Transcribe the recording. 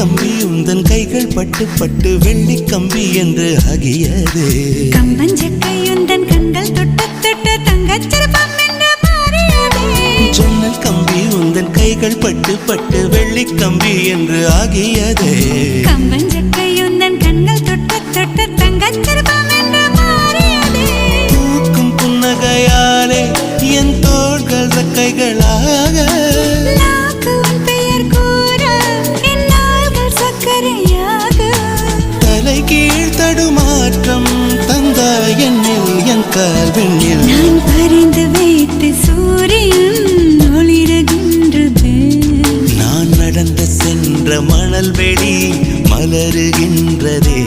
கம்பி உந்தன் கைகள் பட்டு பட்டு வெள்ளி கம்பி என்று ஆகியது. கம்பஞ்சக்கை உந்தன் கண்கள் தொட்டு தொட்டு தங்கச்சிற்பம் என்று மாறியது. ஜன்னல் கம்பி உந்தன் கைகள் பட்டு பட்டு வெள்ளி கம்பி என்று ஆகியது. கம்பஞ்சக்கை உந்தன் கண்கள் தொட்டு தொட்டு தங்கச்சிற்பம் என்று மாறியது. பூக்கும் புன்னகையாலே என் தோள்கள் ரெக்கைகளாக, நாக்கு உன் பெயர் கூற என் நாள்கள் சக்கரையாக. தலை கீழ் தடுமாற்றம் தந்தாய் என்னில் என் கால்வெண்ணில். நான் பறிந்து வைத்து சூரியன் ஒளிருகின்றது. நான் நடந்து சென்ற மணல் வெளி மலருகின்றதே.